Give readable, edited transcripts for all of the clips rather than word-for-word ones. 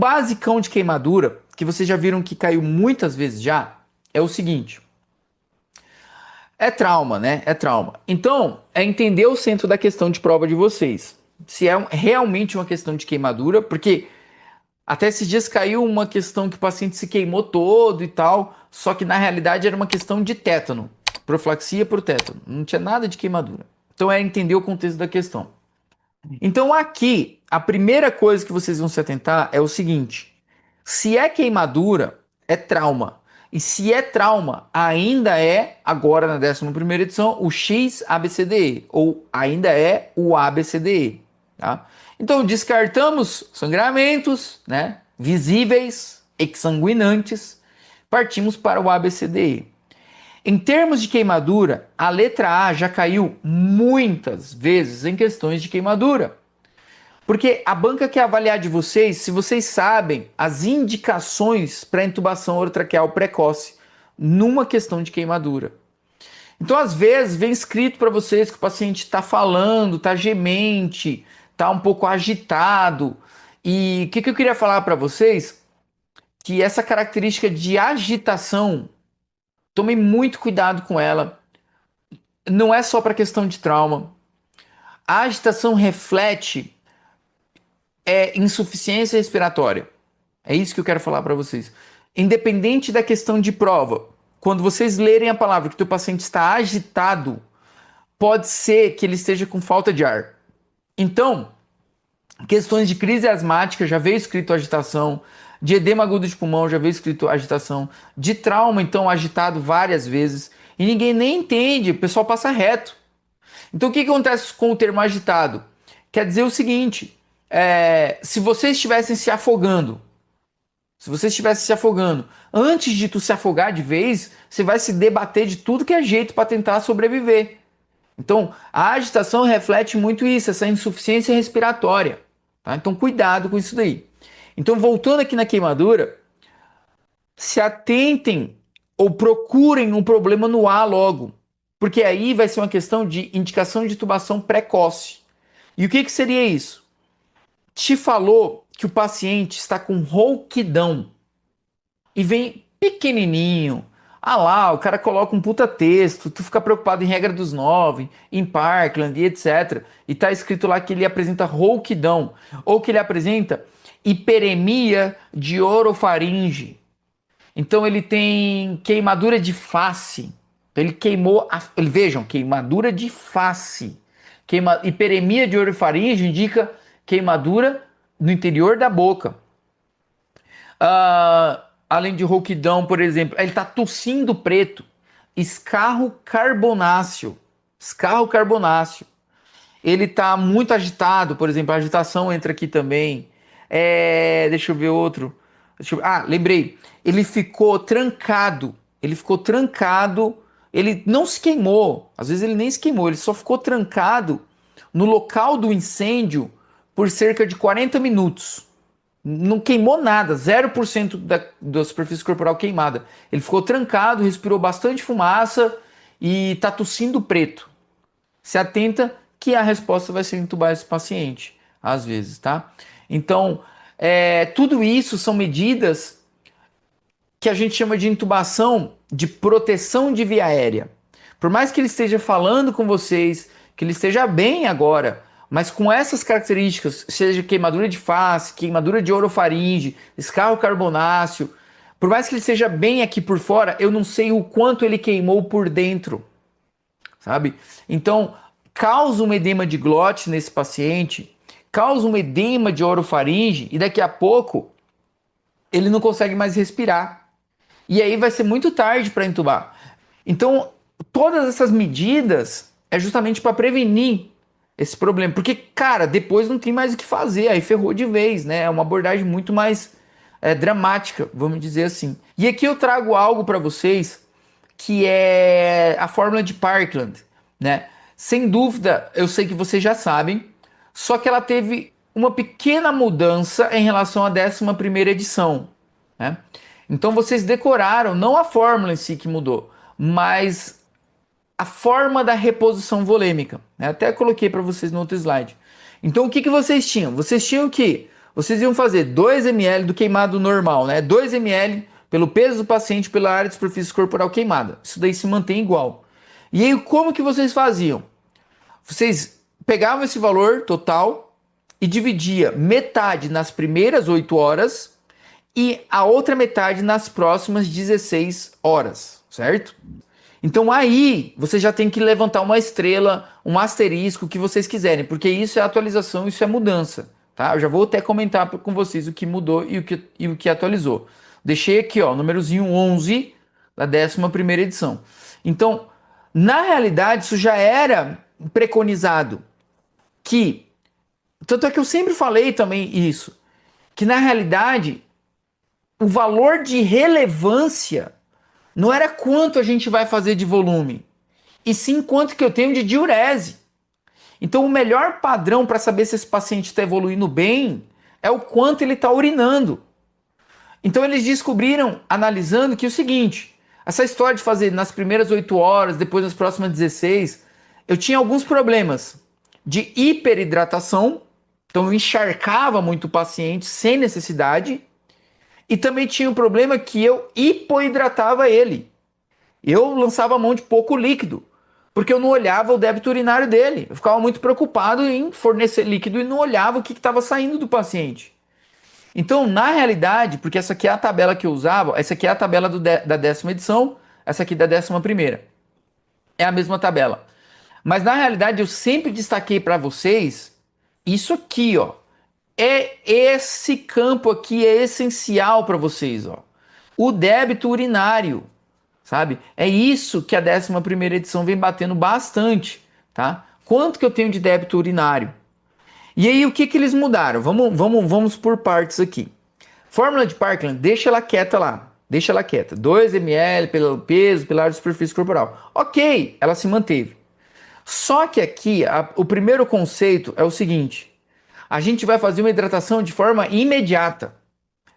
basicão de queimadura, que vocês já viram que caiu muitas vezes já, é o seguinte. É trauma, né? É trauma. Então, é entender o centro da questão de prova de vocês. Se é realmente uma questão de queimadura, porque até esses dias caiu uma questão que o paciente se queimou todo e tal, só que na realidade era uma questão de tétano, profilaxia por tétano, não tinha nada de queimadura. Então é entender o contexto da questão. Então aqui, a primeira coisa que vocês vão se atentar é o seguinte: se é queimadura, é trauma. E se é trauma, ainda é, agora na 11ª edição, o X-ABCDE, ou ainda é o ABCDE, tá? Então descartamos sangramentos, né, visíveis, exsanguinantes, partimos para o ABCDE. Em termos de queimadura, a letra A já caiu muitas vezes em questões de queimadura. Porque a banca quer avaliar de vocês se vocês sabem as indicações para intubação orotraqueal precoce numa questão de queimadura. Então, às vezes, vem escrito para vocês que o paciente está falando, está gemente, está um pouco agitado. E o que eu queria falar para vocês? Que essa característica de agitação, tomem muito cuidado com ela. Não é só para questão de trauma. A agitação reflete insuficiência respiratória. É isso que eu quero falar para vocês. Independente da questão de prova, quando vocês lerem a palavra que o teu paciente está agitado, pode ser que ele esteja com falta de ar. Então, questões de crise asmática, já veio escrito agitação, de edema agudo de pulmão, já veio escrito agitação, de trauma, então, agitado várias vezes, e ninguém nem entende, o pessoal passa reto. Então, o que acontece com o termo agitado? Quer dizer o seguinte, se vocês estivessem se afogando, antes de tu se afogar de vez, você vai se debater de tudo que é jeito para tentar sobreviver. Então, a agitação reflete muito isso, essa insuficiência respiratória. Tá? Então, cuidado com isso daí. Então, voltando aqui na queimadura, se atentem ou procurem um problema no A logo, porque aí vai ser uma questão de indicação de tubação precoce. E o que seria isso? Te falou que o paciente está com rouquidão e vem pequenininho. Ah lá, o cara coloca um puta texto, tu fica preocupado em regra dos 9, em Parkland e etc. E tá escrito lá que ele apresenta rouquidão, ou que ele apresenta hiperemia de orofaringe. Então ele tem queimadura de face. Ele queimou, vejam, queimadura de face. Hiperemia de orofaringe indica queimadura no interior da boca. Além de rouquidão, por exemplo, ele está tossindo preto. Escarro carbonáceo. Escarro carbonáceo. Ele está muito agitado, por exemplo, a agitação entra aqui também. Deixa eu ver outro. Lembrei. Ele ficou trancado. Ele ficou trancado. Ele não se queimou. Às vezes ele nem se queimou. Ele só ficou trancado no local do incêndio por cerca de 40 minutos. Não queimou nada, 0% da superfície corporal queimada. Ele ficou trancado, respirou bastante fumaça e tá tossindo preto. Se atenta que a resposta vai ser entubar esse paciente, às vezes, tá? Então, tudo isso são medidas que a gente chama de intubação de proteção de via aérea. Por mais que ele esteja falando com vocês, que ele esteja bem agora, mas com essas características, seja queimadura de face, queimadura de orofaringe, escarro carbonáceo, por mais que ele esteja bem aqui por fora, eu não sei o quanto ele queimou por dentro, sabe? Então, causa um edema de glote nesse paciente, causa um edema de orofaringe e daqui a pouco ele não consegue mais respirar. E aí vai ser muito tarde para entubar. Então, todas essas medidas é justamente para prevenir esse problema. Porque, cara, depois não tem mais o que fazer, aí ferrou de vez, né? É uma abordagem muito mais dramática, vamos dizer assim. E aqui eu trago algo para vocês que é a fórmula de Parkland, né? Sem dúvida, eu sei que vocês já sabem, só que ela teve uma pequena mudança em relação à 11ª edição, né? Então vocês decoraram não a fórmula em si que mudou, mas a forma da reposição volêmica, né? Até coloquei para vocês no outro slide. Então o que vocês tinham? Vocês tinham que vocês iam fazer 2 ml do queimado normal, né? 2 ml pelo peso do paciente, pela área de superfície corporal queimada. Isso daí se mantém igual. E aí, como que vocês faziam? Vocês pegavam esse valor total e dividia metade nas primeiras 8 horas e a outra metade nas próximas 16 horas, certo? Então aí você já tem que levantar uma estrela, um asterisco, o que vocês quiserem, porque isso é atualização, isso é mudança, tá? Eu já vou até comentar com vocês o que mudou e o que atualizou. Deixei aqui, ó, númerozinho 11 da 11ª edição. Então, na realidade, isso já era preconizado, que, tanto é que eu sempre falei também isso, que na realidade, o valor de relevância não era quanto a gente vai fazer de volume, e sim quanto que eu tenho de diurese. Então o melhor padrão para saber se esse paciente está evoluindo bem é o quanto ele está urinando. Então eles descobriram, analisando, que é o seguinte, essa história de fazer nas primeiras 8 horas, depois nas próximas 16, eu tinha alguns problemas de hiperidratação, então eu encharcava muito o paciente sem necessidade, e também tinha um problema que eu hipoidratava ele. Eu lançava a mão de pouco líquido, porque eu não olhava o débito urinário dele. Eu ficava muito preocupado em fornecer líquido e não olhava o que estava saindo do paciente. Então, na realidade, porque essa aqui é a tabela que eu usava, essa aqui é a tabela da 10ª edição, essa aqui da 11ª. É a mesma tabela. Mas na realidade eu sempre destaquei para vocês isso aqui, ó. É esse campo aqui é essencial para vocês, ó. O débito urinário, sabe? É isso que a 11ª edição vem batendo bastante, tá? Quanto que eu tenho de débito urinário? E aí o que que eles mudaram? Vamos por partes aqui. Fórmula de Parkland, deixa ela quieta lá. Deixa ela quieta. 2 ml pelo peso, pela área de superfície corporal. Ok, ela se manteve. Só que aqui, o primeiro conceito é o seguinte. A gente vai fazer uma hidratação de forma imediata.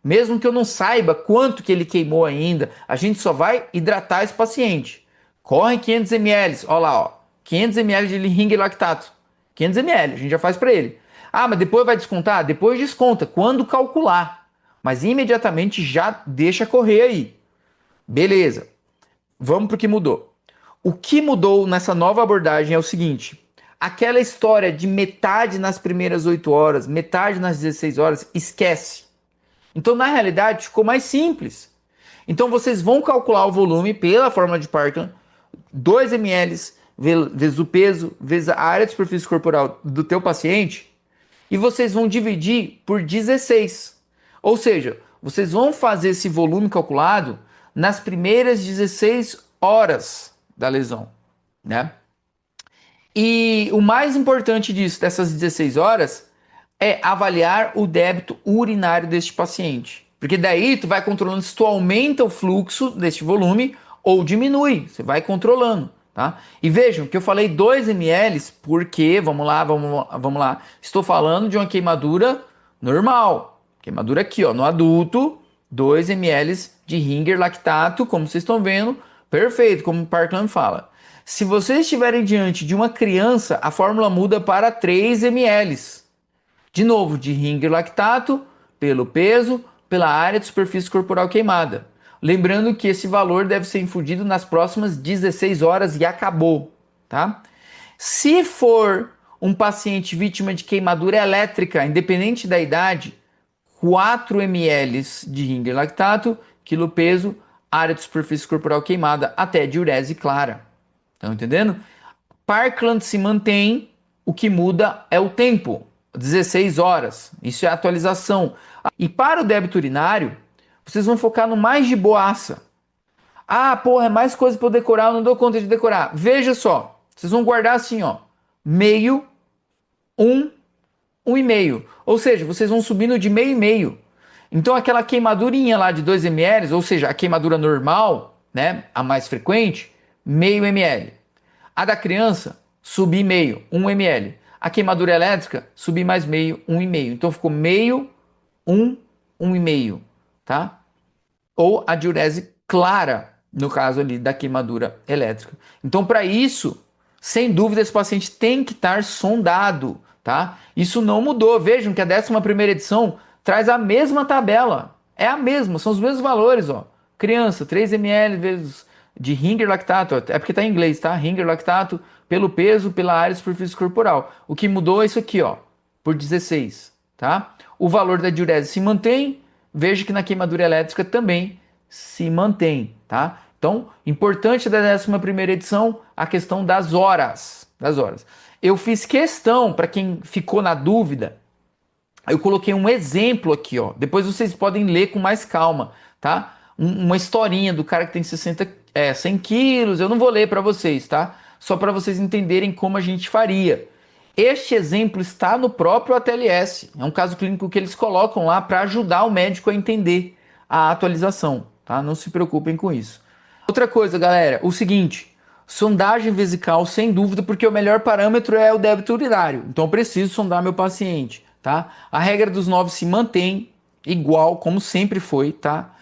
Mesmo que eu não saiba quanto que ele queimou ainda, a gente só vai hidratar esse paciente. Corre 500 ml, olha lá, ó, 500 ml de ring lactato. 500 ml, a gente já faz para ele. Ah, mas depois vai descontar? Depois desconta, quando calcular. Mas imediatamente já deixa correr aí. Beleza, vamos para o que mudou. O que mudou nessa nova abordagem é o seguinte. Aquela história de metade nas primeiras 8 horas, metade nas 16 horas, esquece. Então, na realidade, ficou mais simples. Então, vocês vão calcular o volume pela fórmula de Parkland, 2 ml vezes o peso, vezes a área de superfície corporal do teu paciente, e vocês vão dividir por 16. Ou seja, vocês vão fazer esse volume calculado nas primeiras 16 horas da lesão, né? E o mais importante disso, dessas 16 horas, é avaliar o débito urinário deste paciente. Porque daí tu vai controlando se tu aumenta o fluxo deste volume ou diminui. Você vai controlando, tá? E vejam que eu falei 2 ml porque, vamos lá, estou falando de uma queimadura normal. Queimadura aqui, ó, no adulto, 2 ml de ringer lactato, como vocês estão vendo, perfeito, como o Parkland fala. Se vocês estiverem diante de uma criança, a fórmula muda para 3 ml. De novo, de ringer lactato, pelo peso, pela área de superfície corporal queimada. Lembrando que esse valor deve ser infundido nas próximas 16 horas e acabou, tá? Se for um paciente vítima de queimadura elétrica, independente da idade, 4 ml de ringer lactato, quilo peso, área de superfície corporal queimada, até diurese clara. Estão entendendo? Parkland se mantém, o que muda é o tempo, 16 horas. Isso é atualização. E para o débito urinário, vocês vão focar no mais de boaça. Ah, porra, é mais coisa para eu decorar, eu não dou conta de decorar. Veja só, vocês vão guardar assim, ó, meio, 1,5. Ou seja, vocês vão subindo de meio e meio. Então aquela queimadurinha lá de 2 ml, ou seja, a queimadura normal, né, a mais frequente, meio ml. A da criança, subir meio, 1 ml. A queimadura elétrica, subir mais meio, 1,5. Então ficou meio, 1,5, tá? Ou a diurese clara, no caso ali da queimadura elétrica. Então, para isso, sem dúvida, esse paciente tem que estar sondado, tá? Isso não mudou. Vejam que a 11ª edição traz a mesma tabela. É a mesma, são os mesmos valores, ó. Criança, 3 ml vezes de Ringer lactato, é porque tá em inglês, tá? Ringer lactato pelo peso, pela área de superfície corporal. O que mudou é isso aqui, ó, por 16, tá? O valor da diurese se mantém, veja que na queimadura elétrica também se mantém, tá? Então, importante da 11ª edição, a questão das horas, Eu fiz questão, para quem ficou na dúvida, eu coloquei um exemplo aqui, ó. Depois vocês podem ler com mais calma, tá? Uma historinha do cara que tem 100 quilos. Eu não vou ler para vocês, tá? Só para vocês entenderem como a gente faria. Este exemplo está no próprio ATLS. É um caso clínico que eles colocam lá para ajudar o médico a entender a atualização, tá? Não se preocupem com isso. Outra coisa, galera, o seguinte, sondagem vesical sem dúvida, porque o melhor parâmetro é o débito urinário. Então eu preciso sondar meu paciente, tá? A regra dos 9 se mantém igual, como sempre foi, tá?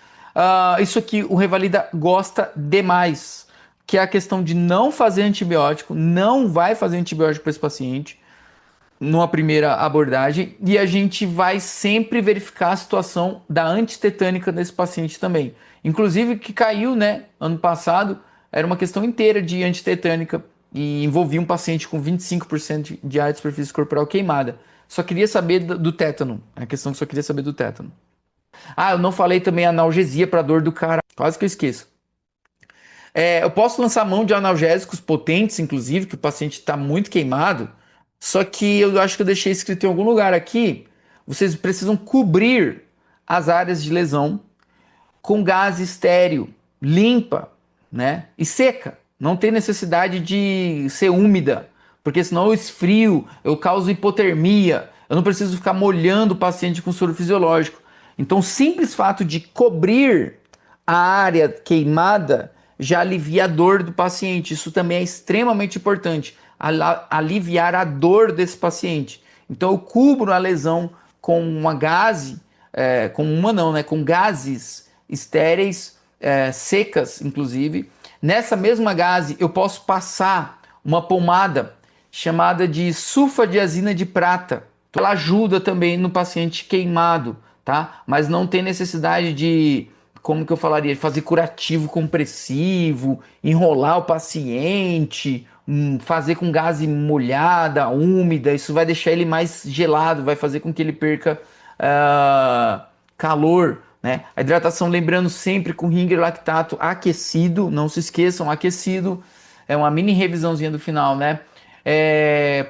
Isso aqui o Revalida gosta demais, que é a questão de não fazer antibiótico, não vai fazer antibiótico para esse paciente numa primeira abordagem, e a gente vai sempre verificar a situação da antitetânica desse paciente também. Inclusive que caiu, né, ano passado, era uma questão inteira de antitetânica e envolvia um paciente com 25% de área de superfície corporal queimada. Só queria saber do tétano. É a questão que só queria saber do tétano. Eu não falei também analgesia para dor do cara. Quase que eu esqueço. Eu posso lançar mão de analgésicos potentes, inclusive, que o paciente está muito queimado. Só que eu acho que eu deixei escrito em algum lugar aqui. Vocês precisam cobrir as áreas de lesão com gás estéreo, limpa, né? E seca. Não tem necessidade de ser úmida, porque senão eu esfrio, eu causo hipotermia. Eu não preciso ficar molhando o paciente com soro fisiológico. Então, o simples fato de cobrir a área queimada já alivia a dor do paciente. Isso também é extremamente importante, aliviar a dor desse paciente. Então, eu cubro a lesão com uma gase, com uma não, né? Com gases estéreis, secas, inclusive. Nessa mesma gase, eu posso passar uma pomada chamada de sulfadiazina de prata. Ela ajuda também no paciente queimado, tá? Mas não tem necessidade de, como que eu falaria, fazer curativo compressivo, enrolar o paciente, fazer com gase molhada, úmida. Isso vai deixar ele mais gelado, vai fazer com que ele perca calor, né? A hidratação, lembrando sempre com Ringer lactato aquecido, não se esqueçam, aquecido. É uma mini revisãozinha do final, né?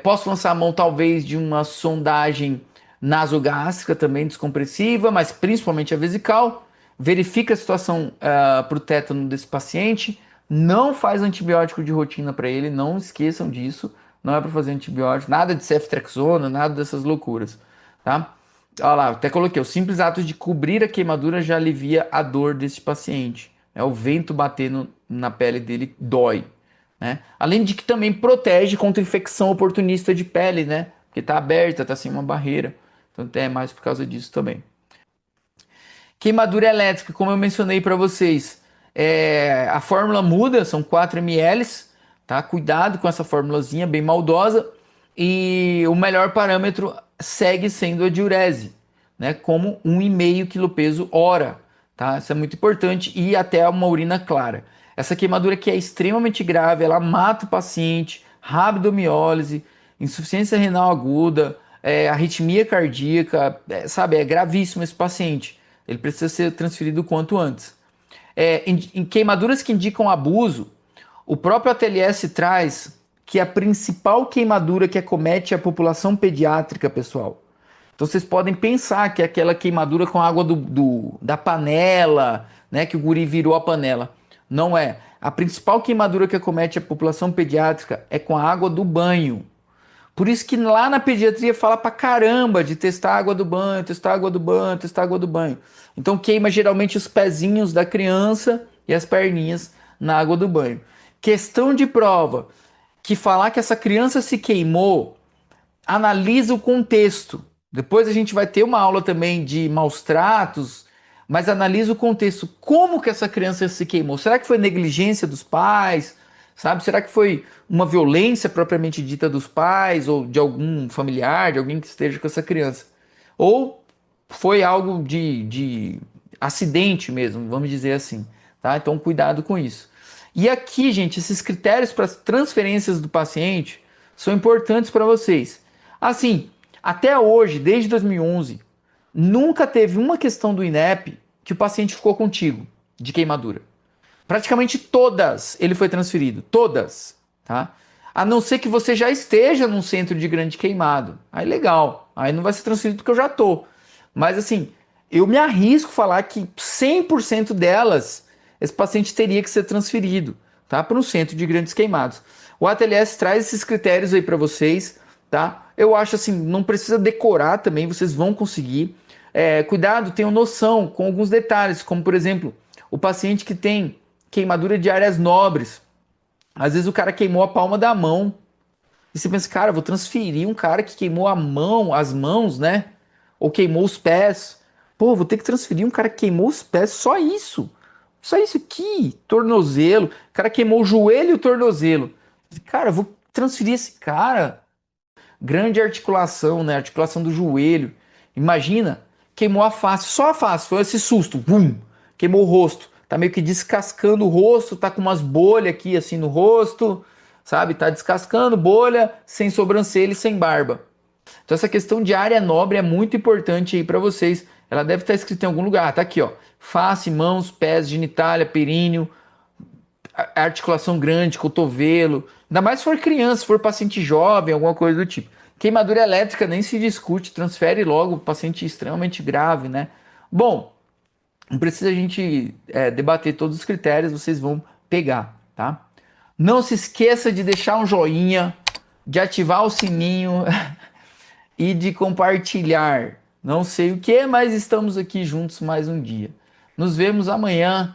Posso lançar a mão talvez de uma sondagem nasogástrica também descompressiva, mas principalmente a vesical. Verifica a situação para o tétano desse paciente. Não faz antibiótico de rotina para ele, não esqueçam disso. Não é para fazer antibiótico, nada de ceftriaxona, nada dessas loucuras, tá? Olha lá, até coloquei, o simples ato de cobrir a queimadura já alivia a dor desse paciente. O vento batendo na pele dele dói, né? Além de que também protege contra infecção oportunista de pele, né? Porque tá aberta, tá sem uma barreira. Então é mais por causa disso também. Queimadura elétrica, como eu mencionei para vocês, a fórmula muda, são 4 ml, tá? Cuidado com essa formulazinha bem maldosa. E o melhor parâmetro segue sendo a diurese, né? Como 1,5 kg hora, tá? Isso é muito importante, e até uma urina clara. Essa queimadura aqui é extremamente grave, ela mata o paciente, rabdomiólise, insuficiência renal aguda, arritmia cardíaca, sabe? É gravíssimo esse paciente. Ele precisa ser transferido o quanto antes. Em queimaduras que indicam abuso, o próprio ATLS traz que a principal queimadura que acomete a população pediátrica, pessoal. Então vocês podem pensar que é aquela queimadura com água da panela, né, que o guri virou a panela. Não é. A principal queimadura que acomete a população pediátrica é com a água do banho. Por isso que lá na pediatria fala pra caramba de testar água do banho, testar água do banho, testar água do banho. Então queima geralmente os pezinhos da criança e as perninhas na água do banho. Questão de prova, que falar que essa criança se queimou, analisa o contexto. Depois a gente vai ter uma aula também de maus tratos, mas analisa o contexto. Como que essa criança se queimou? Será que foi negligência dos pais? Sabe? Será que foi uma violência propriamente dita dos pais ou de algum familiar, de alguém que esteja com essa criança? Ou foi algo de acidente mesmo, vamos dizer assim, tá? Então cuidado com isso. E aqui, gente, esses critérios para as transferências do paciente são importantes para vocês. Assim, até hoje, desde 2011, nunca teve uma questão do INEP que o paciente ficou contigo de queimadura. Praticamente todas ele foi transferido, todas, tá? A não ser que você já esteja num centro de grande queimado. Aí legal, aí não vai ser transferido porque eu já tô. Mas assim, eu me arrisco a falar que 100% delas, esse paciente teria que ser transferido, tá? Para um centro de grandes queimados. O ATLS traz esses critérios aí para vocês, tá? Eu acho assim, não precisa decorar também, vocês vão conseguir. Cuidado, tenham noção com alguns detalhes, como por exemplo, o paciente que tem queimadura de áreas nobres. Às vezes o cara queimou a palma da mão. E você pensa, cara, vou transferir um cara que queimou a mão, as mãos, né? Ou queimou os pés. Pô, vou ter que transferir um cara que queimou os pés, só isso. Só isso aqui, tornozelo. O cara queimou o joelho e o tornozelo. Cara, vou transferir esse cara. Grande articulação, né? Articulação do joelho. Imagina, queimou a face, só a face, foi esse susto. Bum! Queimou o rosto. Tá meio que descascando o rosto, tá com umas bolhas aqui assim no rosto, sabe? Tá descascando bolha, sem sobrancelha e sem barba. Então essa questão de área nobre é muito importante aí para vocês. Ela deve estar escrita em algum lugar. Tá aqui, ó. Face, mãos, pés, genitália, períneo, articulação grande, cotovelo. Ainda mais se for criança, se for paciente jovem, alguma coisa do tipo. Queimadura elétrica nem se discute, transfere logo, paciente extremamente grave, né? Bom, não precisa a gente debater todos os critérios, vocês vão pegar, tá? Não se esqueça de deixar um joinha, de ativar o sininho e de compartilhar. Não sei o que, mas estamos aqui juntos mais um dia. Nos vemos amanhã